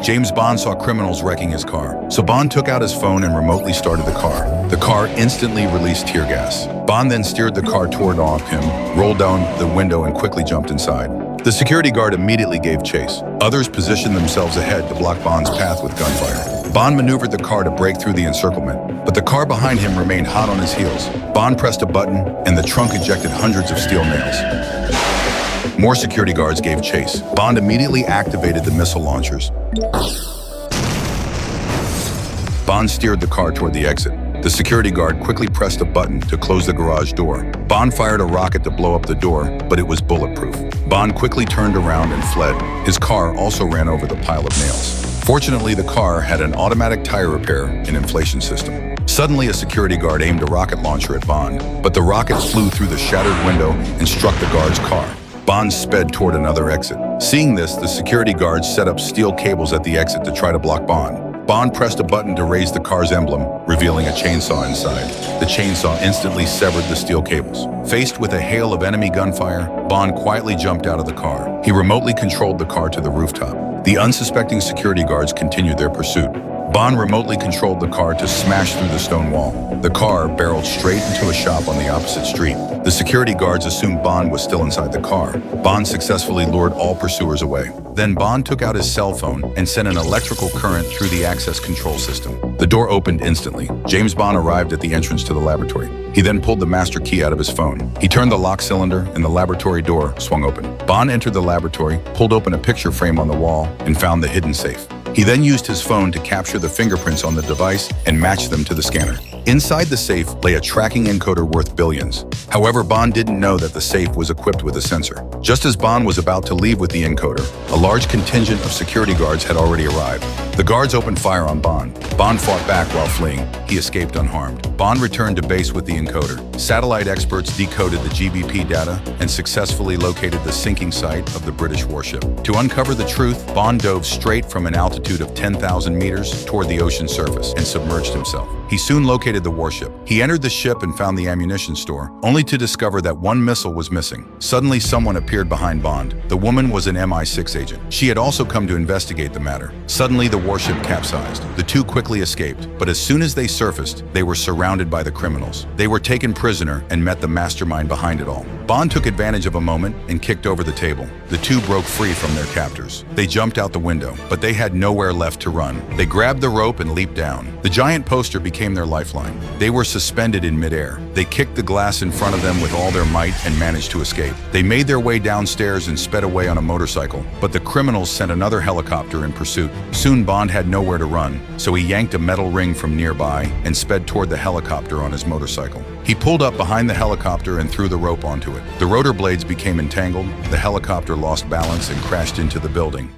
James Bond saw criminals wrecking his car, so Bond took out his phone and remotely started the car. The car instantly released tear gas. Bond then steered the car toward him, rolled down the window and quickly jumped inside. The security guard immediately gave chase. Others positioned themselves ahead to block Bond's path with gunfire. Bond maneuvered the car to break through the encirclement, but the car behind him remained hot on his heels. Bond pressed a button, and the trunk ejected hundreds of steel nails. More security guards gave chase. Bond immediately activated the missile launchers. Bond steered the car toward the exit. The security guard quickly pressed a button to close the garage door. Bond fired a rocket to blow up the door, but it was bulletproof. Bond quickly turned around and fled. His car also ran over the pile of nails. Fortunately, the car had an automatic tire repair and inflation system. Suddenly, a security guard aimed a rocket launcher at Bond, but the rocket flew through the shattered window and struck the guard's car. Bond sped toward another exit. Seeing this, the security guards set up steel cables at the exit to try to block Bond. Bond pressed a button to raise the car's emblem, revealing a chainsaw inside. The chainsaw instantly severed the steel cables. Faced with a hail of enemy gunfire, Bond quietly jumped out of the car. He remotely controlled the car to the rooftop. The unsuspecting security guards continued their pursuit. Bond remotely controlled the car to smash through the stone wall. The car barreled straight into a shop on the opposite street. The security guards assumed Bond was still inside the car. Bond successfully lured all pursuers away. Then Bond took out his cell phone and sent an electrical current through the access control system. The door opened instantly. James Bond arrived at the entrance to the laboratory. He then pulled the master key out of his phone. He turned the lock cylinder and the laboratory door swung open. Bond entered the laboratory, pulled open a picture frame on the wall, and found the hidden safe. He then used his phone to capture the fingerprints on the device and match them to the scanner. Inside the safe lay a tracking encoder worth billions. However, Bond didn't know that the safe was equipped with a sensor. Just as Bond was about to leave with the encoder, a large contingent of security guards had already arrived. The guards opened fire on Bond. Bond fought back while fleeing. He escaped unharmed. Bond returned to base with the encoder. Satellite experts decoded the GBP data and successfully located the sinking site of the British warship. To uncover the truth, Bond dove straight from an altitude of 10,000 meters toward the ocean surface and submerged himself. He soon located the warship. He entered the ship and found the ammunition store, only to discover that one missile was missing. Suddenly, someone appeared behind Bond. The woman was an MI6 agent. She had also come to investigate the matter. Suddenly, the warship capsized. The two quickly escaped, but as soon as they surfaced, they were surrounded by the criminals. They were taken prisoner and met the mastermind behind it all. Bond took advantage of a moment and kicked over the table. The two broke free from their captors. They jumped out the window, but they had nowhere left to run. They grabbed the rope and leaped down. The giant poster became their lifeline. They were suspended in midair. They kicked the glass in front of them with all their might and managed to escape. They made their way downstairs and sped away on a motorcycle, but the criminals sent another helicopter in pursuit. Soon Bond had nowhere to run, so he yanked a metal ring from nearby and sped toward the helicopter on his motorcycle. He pulled up behind the helicopter and threw the rope onto it. The rotor blades became entangled, the helicopter lost balance and crashed into the building.